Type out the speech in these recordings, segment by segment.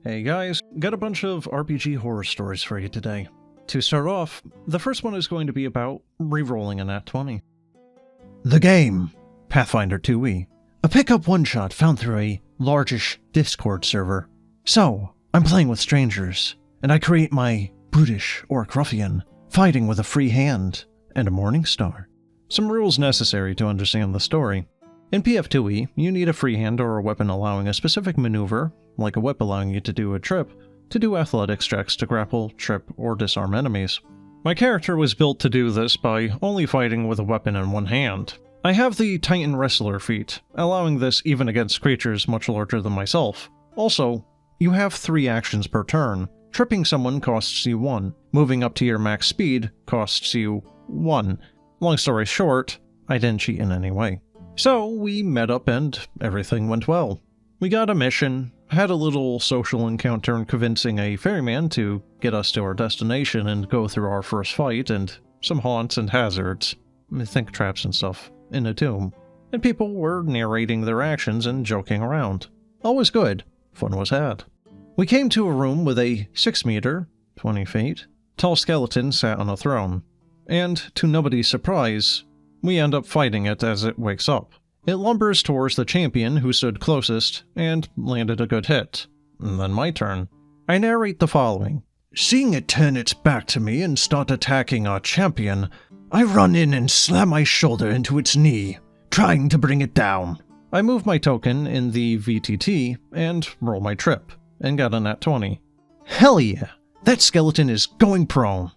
Hey guys, got a bunch of RPG horror stories for you today. To start off, the first one is going to be about re-rolling a nat 20. The game, Pathfinder 2e. A pickup one-shot found through a largish Discord server. So, I'm playing with strangers, and I create my brutish orc ruffian, fighting with a free hand and a morning star. Some rules necessary to understand the story. In PF2e, you need a free hand or a weapon allowing a specific maneuver, like a whip allowing you to do a trip, to do athletics checks to grapple, trip, or disarm enemies. My character was built to do this by only fighting with a weapon in one hand. I have the Titan Wrestler feat, allowing this even against creatures much larger than myself. Also, you have 3 actions per turn. Tripping someone costs you 1, moving up to your max speed costs you 1. Long story short, I didn't cheat in any way. So we met up and everything went well. We got a mission, had a little social encounter in convincing a ferryman to get us to our destination and go through our first fight, and some haunts and hazards, I think traps and stuff, in a tomb. And people were narrating their actions and joking around. All was good. Fun was had. We came to a room with a 6 meter, 20 feet, tall skeleton sat on a throne. And, to nobody's surprise, we end up fighting it as it wakes up. It lumbers towards the champion who stood closest and landed a good hit. And then my turn. I narrate the following. Seeing it turn its back to me and start attacking our champion, I run in and slam my shoulder into its knee, trying to bring it down. I move my token in the VTT and roll my trip, and got a nat 20. Hell yeah! That skeleton is going prone!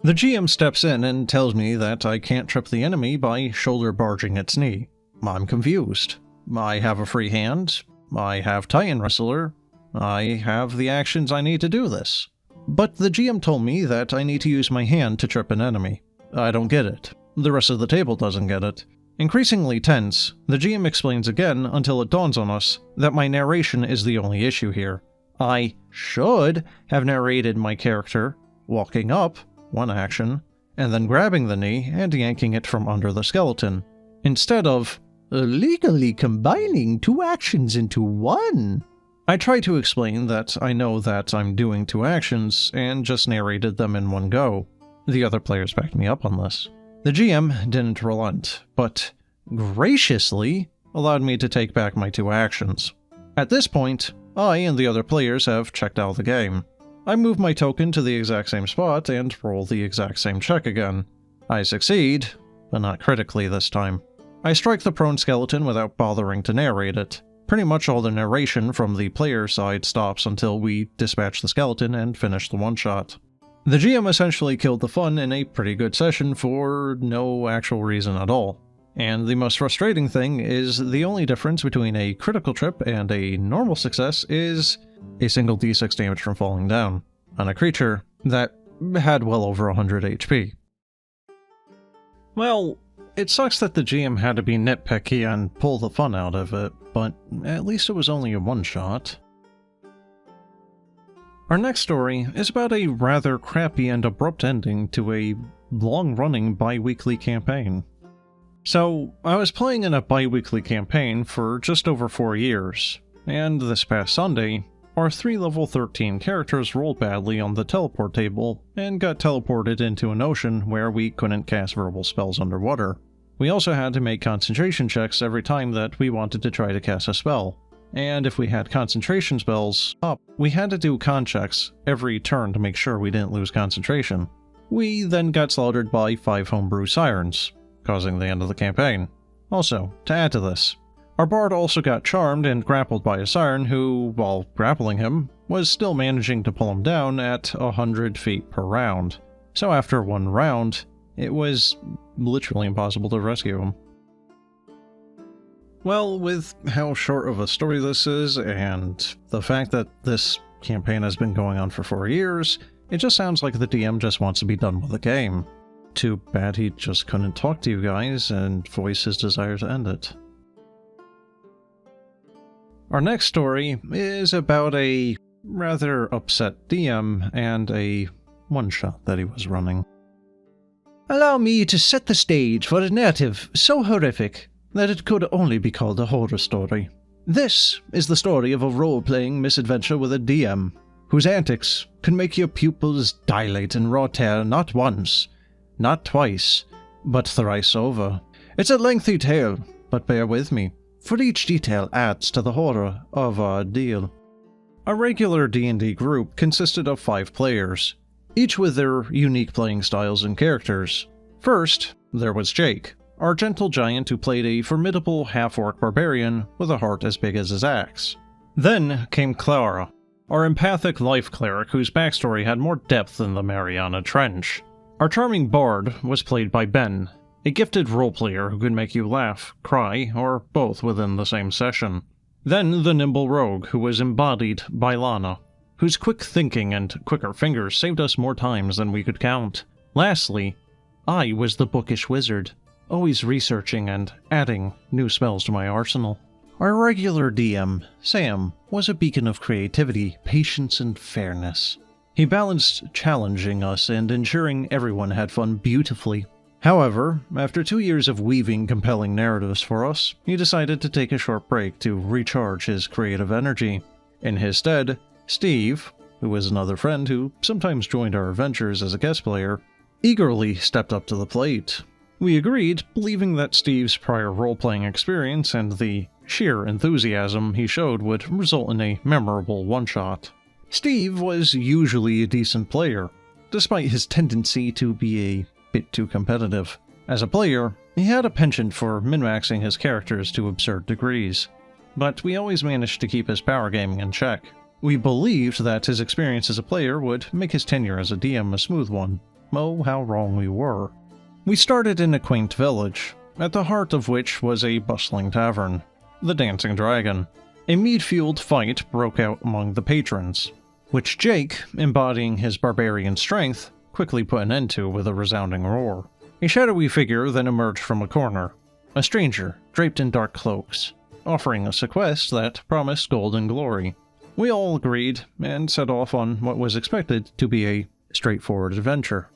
The GM steps in and tells me that I can't trip the enemy by shoulder barging its knee. I'm confused. I have a free hand, I have Titan Wrestler, I have the actions I need to do this. But the GM told me that I need to use my hand to trip an enemy. I don't get it. The rest of the table doesn't get it. Increasingly tense, the GM explains again until it dawns on us that my narration is the only issue here. I should have narrated my character walking up, 1 action, and then grabbing the knee and yanking it from under the skeleton, instead of illegally combining 2 actions into 1. I try to explain that I know that I'm doing 2 actions and just narrated them in one go. The other players backed me up on this. The GM didn't relent, but graciously allowed me to take back my 2 actions. At this point, I and the other players have checked out the game. I move my token to the exact same spot and roll the exact same check again. I succeed, but not critically this time. I strike the prone skeleton without bothering to narrate it. Pretty much all the narration from the player side stops until we dispatch the skeleton and finish the one-shot. The GM essentially killed the fun in a pretty good session for no actual reason at all. And the most frustrating thing is the only difference between a critical trip and a normal success is a single d6 damage from falling down, on a creature that had well over 100 HP. Well, it sucks that the GM had to be nitpicky and pull the fun out of it, but at least it was only a one-shot. Our next story is about a rather crappy and abrupt ending to a long-running bi-weekly campaign. So, I was playing in a bi-weekly campaign for just over 4 years, and this past Sunday, our 3 level 13 characters rolled badly on the teleport table and got teleported into an ocean where we couldn't cast verbal spells underwater. We also had to make concentration checks every time that we wanted to try to cast a spell, and if we had concentration spells up, we had to do con checks every turn to make sure we didn't lose concentration. We then got slaughtered by 5 homebrew sirens, causing the end of the campaign. Also, to add to this, our bard also got charmed and grappled by a siren who, while grappling him, was still managing to pull him down at 100 feet per round. So after 1 round, it was literally impossible to rescue him. Well, with how short of a story this is, and the fact that this campaign has been going on for 4 years, it just sounds like the DM just wants to be done with the game. Too bad he just couldn't talk to you guys and voice his desire to end it. Our next story is about a rather upset DM and a one-shot that he was running. Allow me to set the stage for a narrative so horrific that it could only be called a horror story. This is the story of a role-playing misadventure with a DM, whose antics can make your pupils dilate in raw terror not once, not twice, but thrice over. It's a lengthy tale, but bear with me, for each detail adds to the horror of our deal. Our regular D&D group consisted of 5 players, each with their unique playing styles and characters. First, there was Jake, our gentle giant who played a formidable half-orc barbarian with a heart as big as his axe. Then came Clara, our empathic life cleric whose backstory had more depth than the Mariana Trench. Our charming bard was played by Ben, a gifted roleplayer who could make you laugh, cry, or both within the same session. Then the nimble rogue who was embodied by Lana, whose quick thinking and quicker fingers saved us more times than we could count. Lastly, I was the bookish wizard, always researching and adding new spells to my arsenal. Our regular DM, Sam, was a beacon of creativity, patience, and fairness. He balanced challenging us and ensuring everyone had fun beautifully. However, after 2 years of weaving compelling narratives for us, he decided to take a short break to recharge his creative energy. In his stead, Steve, who was another friend who sometimes joined our adventures as a guest player, eagerly stepped up to the plate. We agreed, believing that Steve's prior role-playing experience and the sheer enthusiasm he showed would result in a memorable one-shot. Steve was usually a decent player, despite his tendency to be a bit too competitive. As a player, he had a penchant for min-maxing his characters to absurd degrees, but we always managed to keep his power gaming in check. We believed that his experience as a player would make his tenure as a DM a smooth one. Oh, how wrong we were. We started in a quaint village, at the heart of which was a bustling tavern, the Dancing Dragon. A mead-fueled fight broke out among the patrons, which Jake, embodying his barbarian strength, quickly put an end to with a resounding roar. A shadowy figure then emerged from a corner, a stranger draped in dark cloaks, offering us a quest that promised gold and glory. We all agreed, and set off on what was expected to be a straightforward adventure.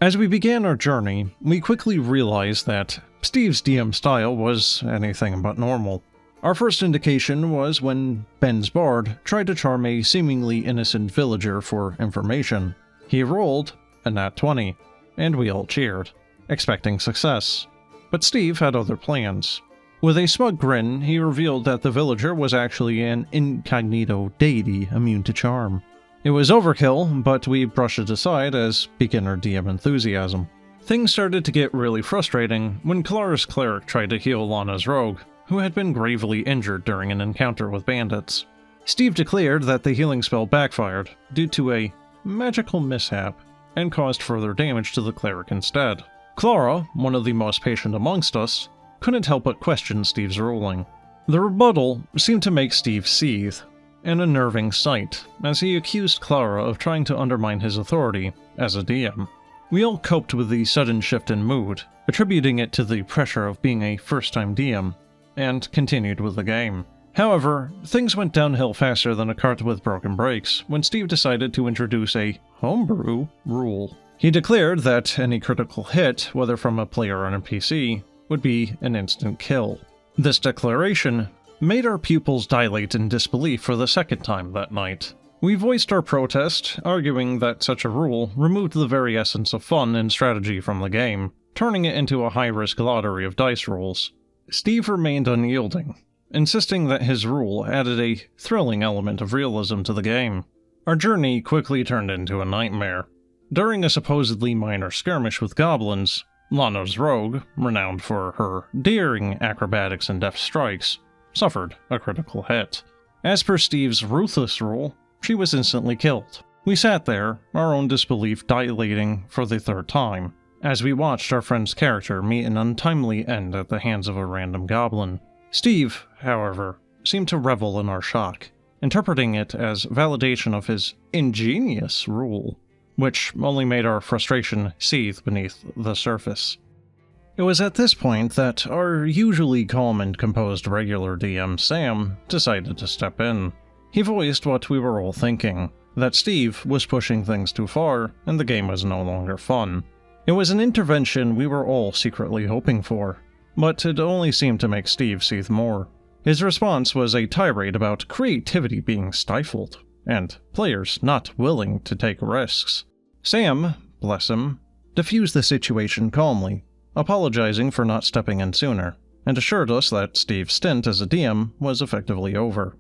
As we began our journey, we quickly realized that Steve's DM style was anything but normal. Our first indication was when Ben's bard tried to charm a seemingly innocent villager for information. He rolled a nat 20, and we all cheered, expecting success. But Steve had other plans. With a smug grin, he revealed that the villager was actually an incognito deity immune to charm. It was overkill, but we brushed it aside as beginner DM enthusiasm. Things started to get really frustrating when Clara's cleric tried to heal Lana's rogue, who had been gravely injured during an encounter with bandits. Steve declared that the healing spell backfired due to a magical mishap and caused further damage to the cleric instead. Clara, one of the most patient amongst us, couldn't help but question Steve's ruling. The rebuttal seemed to make Steve seethe, an unnerving sight, as he accused Clara of trying to undermine his authority as a DM. We all coped with the sudden shift in mood, attributing it to the pressure of being a first-time DM, and continued with the game. However, things went downhill faster than a cart with broken brakes when Steve decided to introduce a homebrew rule. He declared that any critical hit, whether from a player or an NPC, would be an instant kill. This declaration made our pupils dilate in disbelief for the second time that night. We voiced our protest, arguing that such a rule removed the very essence of fun and strategy from the game, turning it into a high-risk lottery of dice rolls. Steve remained unyielding, insisting that his rule added a thrilling element of realism to the game. Our journey quickly turned into a nightmare. During a supposedly minor skirmish with goblins, Lana's rogue, renowned for her daring acrobatics and deft strikes, suffered a critical hit. As per Steve's ruthless rule, she was instantly killed. We sat there, our own disbelief dilating for the third time, as we watched our friend's character meet an untimely end at the hands of a random goblin. Steve, however, seemed to revel in our shock, interpreting it as validation of his ingenious rule, which only made our frustration seethe beneath the surface. It was at this point that our usually calm and composed regular DM, Sam, decided to step in. He voiced what we were all thinking, that Steve was pushing things too far, and the game was no longer fun. It was an intervention we were all secretly hoping for, but it only seemed to make Steve seethe more. His response was a tirade about creativity being stifled, and players not willing to take risks. Sam, bless him, diffused the situation calmly, apologizing for not stepping in sooner, and assured us that Steve's stint as a DM was effectively over.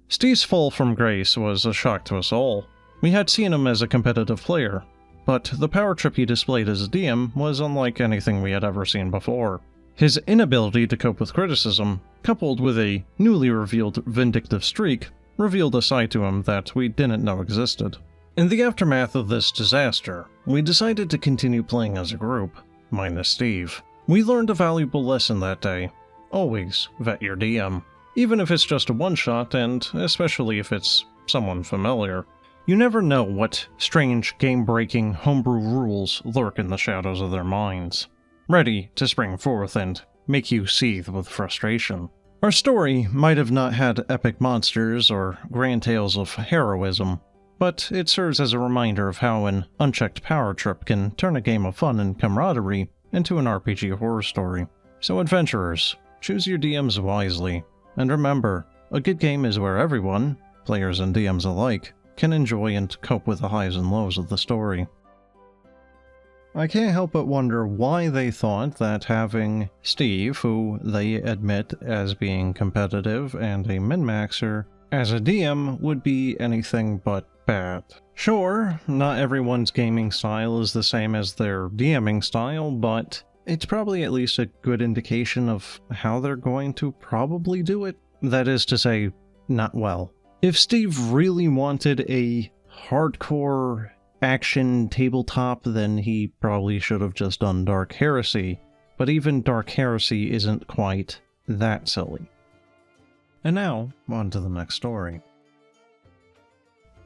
Steve's fall from grace was a shock to us all. We had seen him as a competitive player, but the power trip he displayed as a DM was unlike anything we had ever seen before. His inability to cope with criticism, coupled with a newly revealed vindictive streak, revealed a side to him that we didn't know existed. In the aftermath of this disaster, we decided to continue playing as a group, minus Steve. We learned a valuable lesson that day. Always vet your DM. Even if it's just a one-shot, and especially if it's someone familiar. You never know what strange, game-breaking, homebrew rules lurk in the shadows of their minds, ready to spring forth and make you seethe with frustration. Our story might have not had epic monsters or grand tales of heroism, but it serves as a reminder of how an unchecked power trip can turn a game of fun and camaraderie into an RPG horror story. So adventurers, choose your DMs wisely, and remember, a good game is where everyone, players and DMs alike, can enjoy and cope with the highs and lows of the story. I can't help but wonder why they thought that having Steve, who they admit as being competitive and a min-maxer, as a DM would be anything but bad. Sure, not everyone's gaming style is the same as their DMing style, but it's probably at least a good indication of how they're going to probably do it. That is to say, not well. If Steve really wanted a hardcore action tabletop, then he probably should have just done Dark Heresy, but even Dark Heresy isn't quite that silly. And now, on to the next story.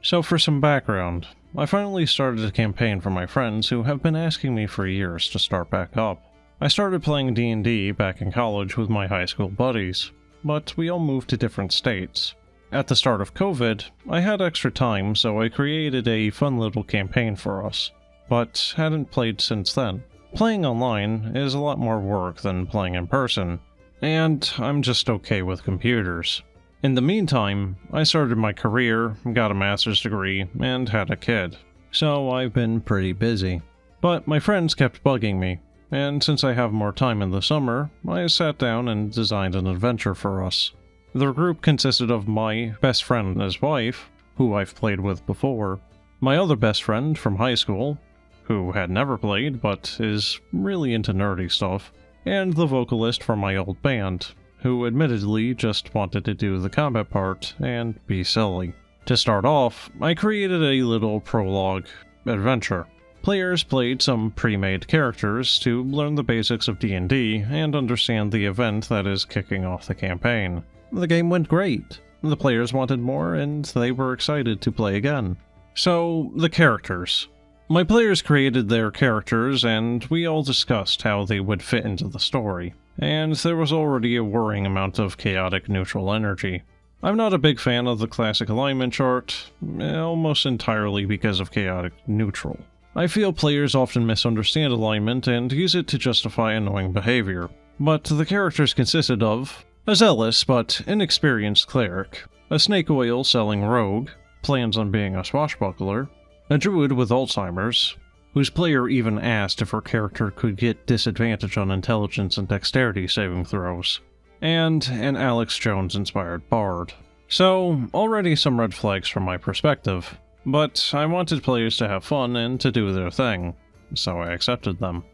So for some background, I finally started a campaign for my friends who have been asking me for years to start back up. I started playing D&D back in college with my high school buddies, but we all moved to different states. At the start of COVID, I had extra time, so I created a fun little campaign for us, but hadn't played since then. Playing online is a lot more work than playing in person, and I'm just okay with computers. In the meantime, I started my career, got a master's degree, and had a kid, so I've been pretty busy. But my friends kept bugging me, and since I have more time in the summer, I sat down and designed an adventure for us. The group consisted of my best friend and his wife, who I've played with before, my other best friend from high school, who had never played but is really into nerdy stuff, and the vocalist from my old band, who admittedly just wanted to do the combat part and be silly. To start off, I created a little prologue adventure. Players played some pre-made characters to learn the basics of D&D and understand the event that is kicking off the campaign. The game went great. The players wanted more, and they were excited to play again. So, the characters. My players created their characters, and we all discussed how they would fit into the story. And there was already a worrying amount of chaotic neutral energy. I'm not a big fan of the classic alignment chart, almost entirely because of chaotic neutral. I feel players often misunderstand alignment and use it to justify annoying behavior. But the characters consisted of a zealous but inexperienced cleric, a snake oil selling rogue, plans on being a swashbuckler, a druid with Alzheimer's, whose player even asked if her character could get disadvantage on intelligence and dexterity saving throws, and an Alex Jones-inspired bard. So, already some red flags from my perspective, but I wanted players to have fun and to do their thing, so I accepted them.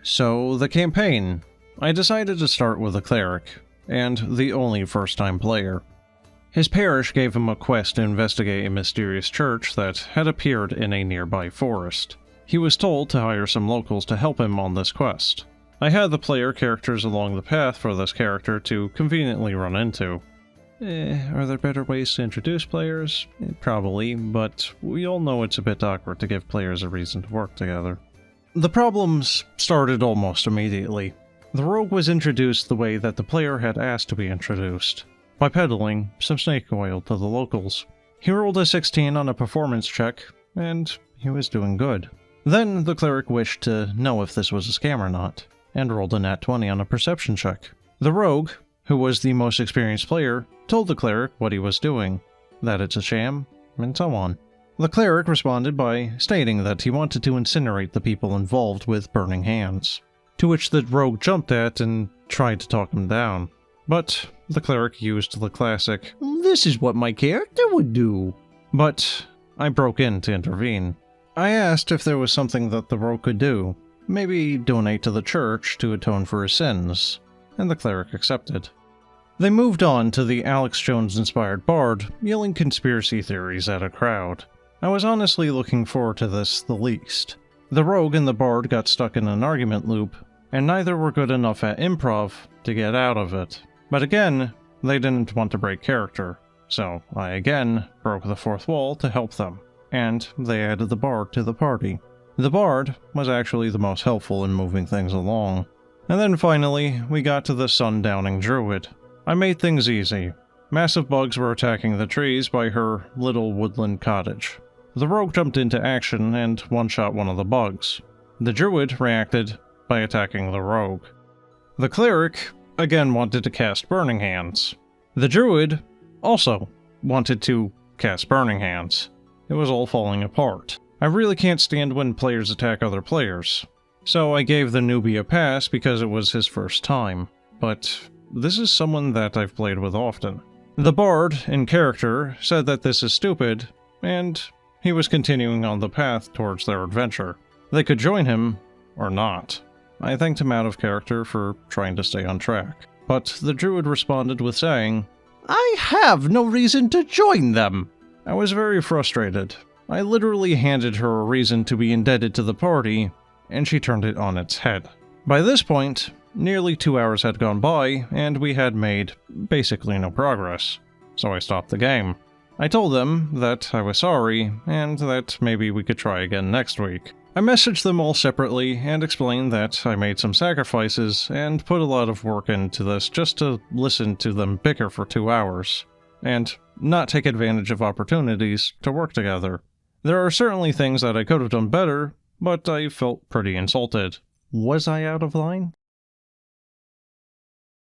So, the campaign. I decided to start with a cleric, and the only first-time player. His parish gave him a quest to investigate a mysterious church that had appeared in a nearby forest. He was told to hire some locals to help him on this quest. I had the player characters along the path for this character to conveniently run into. Are there better ways to introduce players? Probably, but we all know it's a bit awkward to give players a reason to work together. The problems started almost immediately. The rogue was introduced the way that the player had asked to be introduced, by peddling some snake oil to the locals. He rolled a 16 on a performance check, and he was doing good. Then the cleric wished to know if this was a scam or not, and rolled a nat 20 on a perception check. The rogue, who was the most experienced player, told the cleric what he was doing, that it's a sham, and so on. The cleric responded by stating that he wanted to incinerate the people involved with burning hands, to which the rogue jumped at and tried to talk him down. But the cleric used the classic, "This is what my character would do." But I broke in to intervene. I asked if there was something that the rogue could do, maybe donate to the church to atone for his sins, and the cleric accepted. They moved on to the Alex Jones-inspired bard, yelling conspiracy theories at a crowd. I was honestly looking forward to this the least. The rogue and the bard got stuck in an argument loop, and neither were good enough at improv to get out of it. But again, they didn't want to break character, so I again broke the fourth wall to help them, and they added the bard to the party. The bard was actually the most helpful in moving things along. And then finally, we got to the sundowning druid. I made things easy. Massive bugs were attacking the trees by her little woodland cottage. The rogue jumped into action and one-shot one of the bugs. The druid reacted by attacking the rogue. The cleric again wanted to cast Burning Hands. The druid also wanted to cast Burning Hands. It was all falling apart. I really can't stand when players attack other players, so I gave the newbie a pass because it was his first time, but this is someone that I've played with often. The bard, in character, said that this is stupid, and he was continuing on the path towards their adventure. They could join him, or not. I thanked him out of character for trying to stay on track, but the druid responded with saying, "I have no reason to join them!" I was very frustrated. I literally handed her a reason to be indebted to the party, and she turned it on its head. By this point, nearly 2 hours had gone by, and we had made basically no progress, so I stopped the game. I told them that I was sorry, and that maybe we could try again next week. I messaged them all separately and explained that I made some sacrifices and put a lot of work into this just to listen to them bicker for 2 hours, and not take advantage of opportunities to work together. There are certainly things that I could have done better, but I felt pretty insulted. Was I out of line?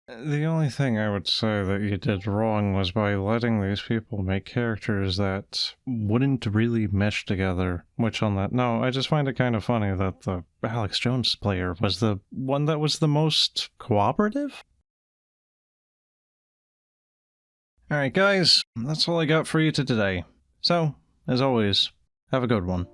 The only thing I would say that you did wrong was by letting these people make characters that wouldn't really mesh together. Which on that note, I just find it kind of funny that the Alex Jones player was the one that was the most cooperative? Alright guys, that's all I got for you today. So, as always, have a good one.